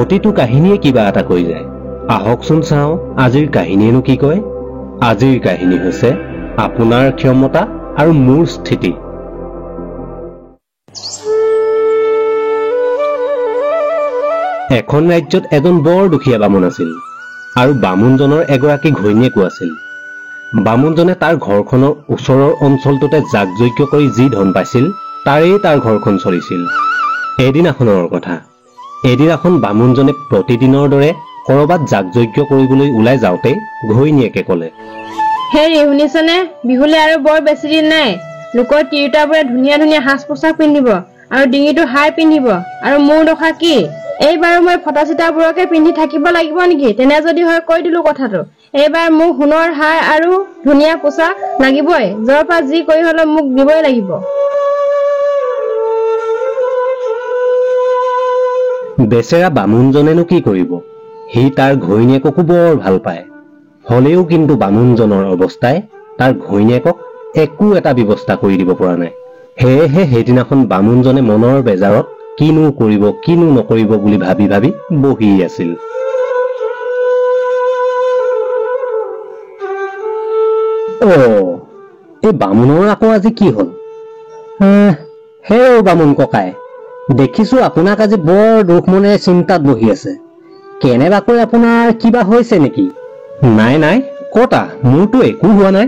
প্ৰতিটো কাহিনীয়ে কিবা এটা কৈ যায়। আহকচোন চাওঁ আজিৰ কাহিনীয়েনো কি কয়। আজিৰ কাহিনী হৈছে আপোনাৰ ক্ষমতা আৰু মোৰ স্থিতি। এখন ৰাজ্যত এজন বৰ দুখীয়া বামুণ আছিল আৰু বামুণজনৰ এগৰাকী ঘৈণীয়েকো আছিল। বামুণজনে তাৰ ঘৰখনৰ ওচৰৰ অঞ্চলটোতে যাগযজ্ঞ কৰি যি ধন পাইছিল তাৰেই তাৰ ঘৰখন চলিছিল। এদিনাখনৰ কথা। এদিনাখন বামুণজনে প্ৰতিদিনৰ দৰে কৰবাত যাগযজ্ঞ কৰিবলৈ ওলাই যাওঁতে ঘৈণীয়েকে ক'লে, হেৰি শুনিছনে, বিহুলৈ আৰু বৰ বেছি দিন নাই। লোকৰ তিৰোতাবোৰে ধুনীয়া ধুনীয়া সাজ পোছাক পিন্ধিব আৰু ডিঙিটো হাৰ পিন্ধিব, আৰু মোৰ দশা কি? এইবাৰো মই ফটা চিতাবোৰকে পিন্ধি থাকিব লাগিব নেকি? তেনে যদি হয় কৈ দিলো কথাটো। এইবাৰ মোক সোণৰ হাৰ আৰু ধুনীয়া পোছাক লাগিবই। যৰ পৰা যি কৰি হলেও মোক দিবই লাগিব। বেচেৰা বামুণজনেনো কি কৰিব? সি তাৰ ঘৈণীয়েককো বৰ ভাল পায়। হলেও কিন্তু বামুণজনৰ অৱস্থাই তাৰ ঘৈণীয়েকক একো এটা ব্যৱস্থা কৰি দিব পৰা নাই। সেয়েহে সেইদিনাখন বামুণজনে মনৰ বেজাৰত কিনো কৰিব কিনো নকৰিব বুলি ভাবি ভাবি বহি আছিল। এই বামুণৰ আকৌ আজি কি হল? হে বামুণ ককাই, দেখিছো আপোনাক আজি বৰ দুখ মনেৰে চিন্তাত বহি আছে। কেনেবাকৈ আপোনাৰ কিবা হৈছে নেকি? নাই নাই কতা, মোৰতো একো হোৱা নাই।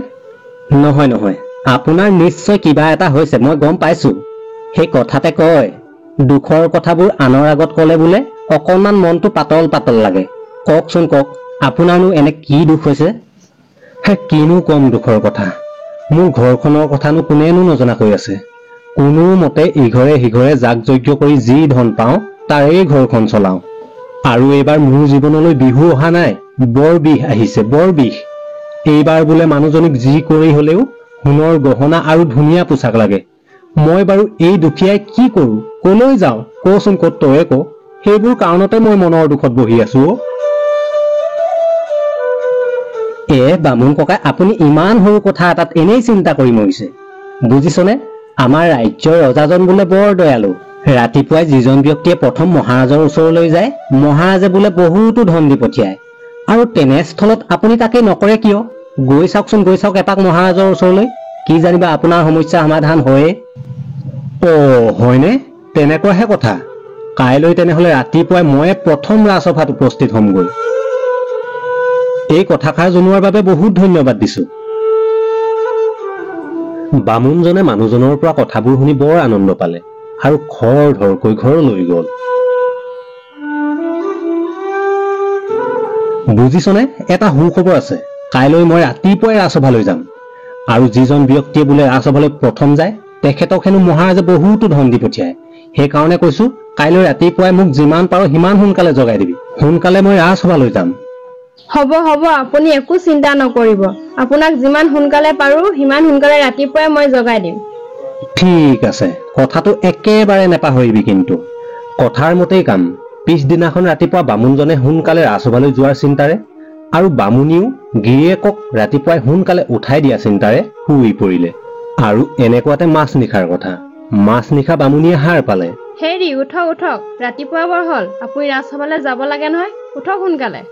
নহয় নহয়, আপোনাৰ নিশ্চয় কিবা এটা হৈছে, মই গম পাইছো। সেই কথাতে কয়, দুখৰ কথাবোৰ আনৰ আগত কলে বোলে অকণমান মনটো পাতল পাতল লাগে। কওকচোন কওক, আপোনাৰনো এনে কি দুখ হৈছে? কিনো কম দুখৰ কথা। মোৰ ঘৰখনৰ কথানো কোনেনো নজনাকৈ আছে। কোনো মতে ইঘৰে সিঘৰে যাগযজ্ঞ কৰি যি ধন পাওঁ তাৰেই ঘৰখন চলাওঁ। আৰু এইবাৰ মোৰ জীৱনলৈ বিহু অহা নাই, বৰ বিষ আহিছে, বৰ বিষ। এইবাৰ বোলে মানুহজনীক যি কৰি হলেও সোণৰ গহনা আৰু ধুনীয়া পোছাক লাগে। মই বাৰু এই দুখীয়াই কি কৰো, কলৈ যাওঁ? কচোন ক'ত, তয়ে ক। সেইবোৰ কাৰণতে মই মনৰ দুখত বহি আছো। বামুণ ককাই, আপুনি ইমান সৰু কথা এটাত এনেই চিন্তা কৰি মৰিছে। বুজিছনে, আমাৰ ৰাজ্যৰ ৰজাজন বোলে বৰ দয়ালু। ৰাতিপুৱাই যিজন ব্যক্তিয়ে প্ৰথম মহাৰাজৰ ওচৰলৈ যায়, মহাৰাজে বোলে বহুতো ধন দি পঠিয়ায়। আৰু তেনেস্থলত আপুনি তাকে নকৰে কিয়? গৈ চাওকচোন, গৈ চাওক এপাক মহাৰাজৰ ওচৰলৈ। কি জানিবা আপোনাৰ সমস্যা সমাধান হয়ে। হয়নে? তেনেকুৱাহে কথা। কাইলৈ তেনেহলে ৰাতিপুৱাই মই প্ৰথম ৰাজসভাত উপস্থিত হমগৈ। এই কথাষাৰ জনোৱাৰ বাবে বহুত ধন্যবাদ দিছো। বামুণজনে মানুহজনৰ পৰা কথাবোৰ শুনি বৰ আনন্দ পালে আৰু খৰ ধৰকৈ ঘৰলৈ গল। বুজিছনে, এটা সুখবৰ আছে। কাইলৈ মই ৰাতিপুৱাই ৰাজসভালৈ যাম। আৰু যিজন ব্যক্তিয়ে বোলে ৰাজসভালৈ প্ৰথম যায় তেখেতক হেনো মহাৰাজে বহুতো ধন দি পঠিয়ায়। সেইকাৰণে কৈছো, কাইলৈ ৰাতিপুৱাই মোক যিমান পাৰো সিমান সোনকালে জগাই দিবি। সোনকালে মই ৰাজসভালৈ যাম। হ'ব হ'ব, আপুনি একো চিন্তা নকৰিব। আপোনাক যিমান সোনকালে পাৰো সিমান সোনকালে ৰাতিপুৱাই মই জগাই দিম। ঠিক আছে, কথাটো একেবাৰে নেপাহৰিবি কিন্তু। কথাৰ মতেই কাম। পিছদিনাখন ৰাতিপুৱা বামুণজনে সোনকালে ৰাজসভালৈ যোৱাৰ চিন্তাৰে আৰু বামুণীও গিৰিয়েকক ৰাতিপুৱাই সোনকালে উঠাই দিয়া চিন্তাৰে শুই পৰিলে। আৰু এনেকুৱাতে মাছনিশাৰ কথা। মাছনিশা বামুণীয়ে সাৰ পালে। হেৰি, উঠক উঠক, ৰাতিপুৱা বৰ হল। আপুনি ৰাজসভালৈ যাব লাগে নহয়, উঠক সোনকালে।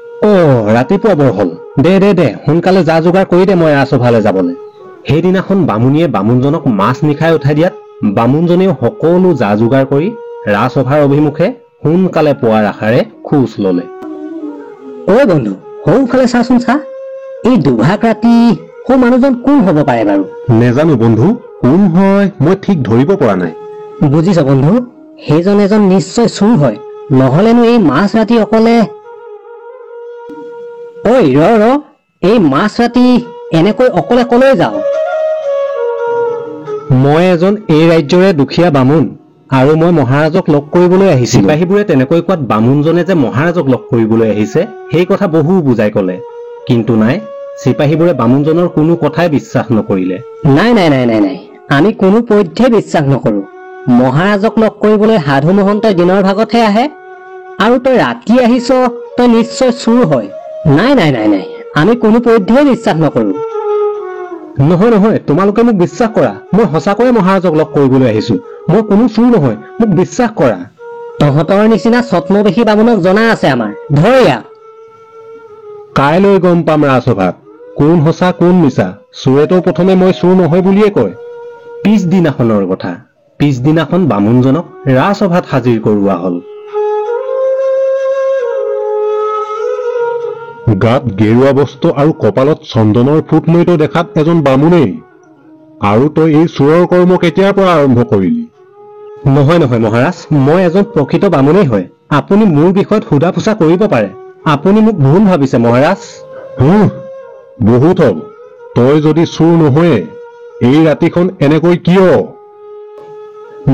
ৰাতিপুৱা বৰ হল। দে সোনকালে যা যোগাৰ কৰি দে মই ৰাজসভালৈ যাবলৈ। সেইদিনাখন বামুণীয়ে বামুণজনক মাছ নিশাই উঠাই দিয়াত বামুণজনেও সকলো যা যোগাৰ কৰি ৰাজসভাৰ অভিমুখে সোনকালে পোৱাৰ আশাৰে খোজ ললে। বন্ধু, সৌফালে চাচোন চা। এই দুভাগ ৰাতি সৌ মানুহজন কোন হব পাৰে বাৰু? নেজানো বন্ধু, কোন হয় মই ঠিক ধৰিব পৰা নাই। বুজিছ বন্ধু, সেইজন এজন নিশ্চয় চোৰ হয়, নহলেনো এই মাছ ৰাতি অকলে। ৰ এই মাছ ৰাতি এনেকৈ অকলে কলৈ যাওঁ? মই এজন এই ৰাজ্যৰে দুখীয়া বামুণ আৰু মই মহাৰাজক লগ কৰিবলৈ আহিছো। চিপাহীবোৰে তেনেকৈ কোৱাত বামুণজনে যে মহাৰাজক লগ কৰিবলৈ আহিছে সেই কথা বহু বুজাই কলে, কিন্তু নাই, চিপাহীবোৰে বামুণজনৰ কোনো কথাই বিশ্বাস নকৰিলে। নাই, আমি কোনো পধ্যে বিশ্বাস নকৰো। মহাৰাজক লগ কৰিবলৈ সাধু মহন্তই দিনৰ ভাগতহে আহে, আৰু তই ৰাতি আহিছ, তই নিশ্চয় চোৰ হয়। নাই, আমি কোনো পধ্যেই বিশ্বাস নকৰো। নহয়, তোমালোকে মোক বিশ্বাস কৰা। মই সঁচাকৈয়ে মহাৰাজক লগ কৰিবলৈ আহিছো। মই কোনো চোৰ নহয়, মোক বিশ্বাস কৰা। তহঁতৰ নিচিনা ছদ্মবেশী বামুণক জনা আছে আমাৰ। ধৰ ইয়াক। কাইলৈ গম পাম ৰাজসভাত কোন সঁচা কোন মিছা। চোৰেতো প্ৰথমে মই চোৰ নহয় বুলিয়ে কয়। পিছদিনাখনৰ কথা। পিছদিনাখন বামুণজনক ৰাজসভাত হাজিৰ কৰোৱা হল। গাত গেৰুৱা বস্ত্ৰ আৰু কপালত চন্দনৰ ফুট লৈতো দেখাত এজন বামুণেই। আৰু তই এই চোৰৰ কৰ্ম কেতিয়াৰ পৰা আৰম্ভ কৰিলি? নহয় নহয় মহাৰাজ, মই এজন প্ৰকৃত বামুণেই হয়। আপুনি মোৰ বিষয়ত সোধা পোছা কৰিব পাৰে। আপুনি মোক ভুল ভাবিছে মহাৰাজ। বহুত হল। তই যদি চোৰ নহয়ে এই ৰাতিখন এনেকৈ কিয়?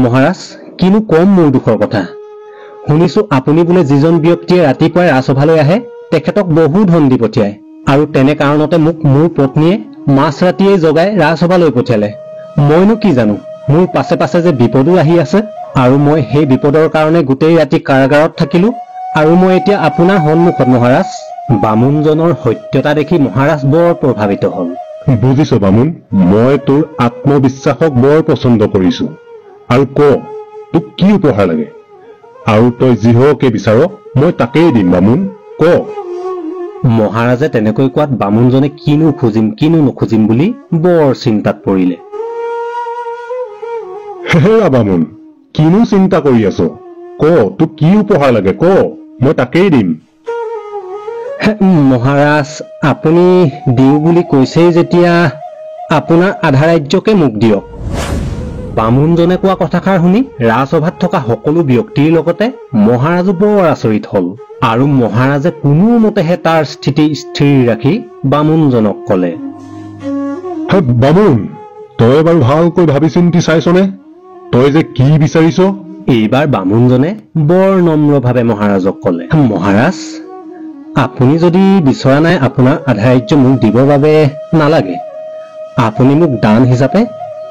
মহাৰাজ, কিনো কম মোৰ দুখৰ কথা। শুনিছো আপুনি বোলে যিজন ব্যক্তিয়ে ৰাতিপুৱাই ৰাজসভালৈ আহে তেখেতক বহু ধন দি পঠিয়ায়, আৰু তেনে কাৰণতে মোক মোৰ পত্নীয়ে মাছ ৰাতিয়ে জগাই ৰাজসভালৈ পঠিয়ালে। মইনো কি জানো মোৰ পাছে পাছে যে বিপদো আহি আছে, আৰু মই সেই বিপদৰ কাৰণে গোটেই ৰাতি কাৰাগাৰত থাকিলো, আৰু মই এতিয়া আপোনাৰ সন্মুখত মহাৰাজ। বামুণজনৰ সত্যতা দেখি মহাৰাজ বৰ প্ৰভাৱিত হল। বুজিছ বামুণ, মই তোৰ আত্মবিশ্বাসক বৰ পচন্দ কৰিছো। আৰু ক, তোক কি উপহাৰ লাগে? আৰু তই যিহকে বিচাৰ মই তাকেই দিম বামুণ, ক। মহাৰাজে তেনেকৈ কোৱাত বামুণজনে কিনো খুজিম কিনো নুখুজিম বুলি বৰ চিন্তাত পৰিলে। হেৰা বামুণ, কিনো চিন্তা কৰি আছ? ক, তোক কি উপহাৰ লাগে ক, মই তাকেই দিম। মহাৰাজ, আপুনি দিওঁ বুলি কৈছেই যেতিয়া আপোনাৰ আধা ৰাজ্যকে মোক দিয়ক। বামুণজনে কোৱা কথাষাৰ শুনি ৰাজসভাত থকা সকলো ব্যক্তিৰ লগতে মহাৰাজো বৰ আচৰিত হল, আৰু মহাৰাজে কোনোমতেহে তাৰ স্থিতি স্থিৰ ৰাখি বামুণজনক কলে, বামুণ, তই বাৰু ভালকৈ ভাবি চিন্তি চাইছনে? তই যে কি বিচাৰিছ? এইবাৰ বামুণজনে বৰ নম্ৰভাৱে মহাৰাজক কলে, মহাৰাজ, আপুনি যদি বিচৰা নাই আপোনাৰ আধা ৰাজ্য মোক দিবৰ বাবে নালাগে। আপুনি মোক দান হিচাপে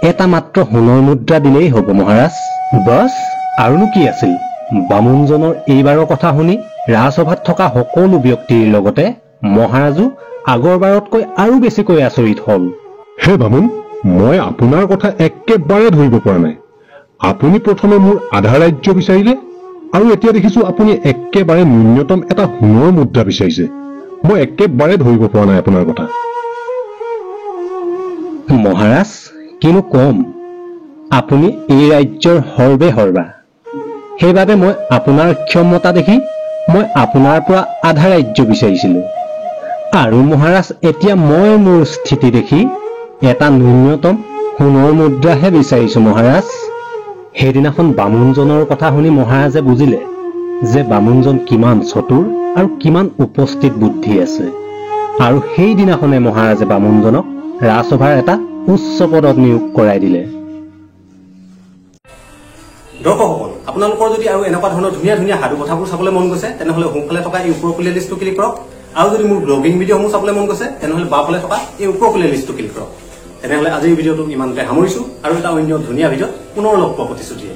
এটা মাত্ৰ সোণৰ মুদ্ৰা দিলেই হ'ব মহাৰাজ। বছ, আৰুনো কি আছিল? বামুণজনৰ এইবাৰৰ কথা শুনি ৰাজসভাত থকা সকলো ব্যক্তিৰ লগতে মহাৰাজো আগৰবাৰতকৈ আৰু বেছিকৈ আচৰিত হল। হে বামুণ, মই আপোনাৰ কথা একেবাৰে ধৰিব পৰা নাই। আপুনি প্ৰথমে মোৰ আধা ৰাজ্য বিচাৰিলে, আৰু এতিয়া দেখিছো আপুনি একেবাৰে ন্যূনতম এটা সোণৰ মুদ্ৰা বিচাৰিছে। মই একেবাৰে ধৰিব পৰা নাই আপোনাৰ কথা। মহাৰাজ, কিনো কম, আপুনি এই ৰাজ্যৰ সৰ্বে সৰ্বা। সেইবাবে মই আপোনাৰ ক্ষমতা দেখি মই আপোনাৰ পৰা আধা ৰাজ্য বিচাৰিছিলো। আৰু মহাৰাজ, এতিয়া মই মোৰ স্থিতি দেখি এটা ন্যূনতম সোণৰ মুদ্ৰাহে বিচাৰিছো মহাৰাজ। সেইদিনাখন বামুণজনৰ কথা শুনি মহাৰাজে বুজিলে যে বামুণজন কিমান চতুৰ আৰু কিমান উপস্থিত বুদ্ধি আছে, আৰু সেইদিনাখনে মহাৰাজে বামুণজনক ৰাজসভাৰ এটা উচ্চ পদত নিয়োগ কৰাই দিলে। দৰ্শকসকল, আপোনালোকৰ যদি আৰু এনেকুৱা ধৰণৰ ধুনীয়া ধুনীয়া সাধু কথাবোৰ চাবলৈ মন গৈছে তেনেহলে সোঁফালে থকা এই ওপৰৰ প্লে লিষ্টটো ক্লিক কৰক, আৰু যদি মোৰ ব্লগিং ভিডিঅ'সমূহ চাবলৈ মন গৈছে তেনেহলে বাওঁফালে থকা এই ওপৰৰ প্লে লিষ্টটো ক্লিক কৰক। তেনেহলে আজিৰ ভিডিঅ'টো ইমানতে সামৰিছো, আৰু এটা অন্য ধুনীয়া ভিডিঅ'ত পুনৰ লগ পোৱা প্ৰতিশ্ৰুতিৰে।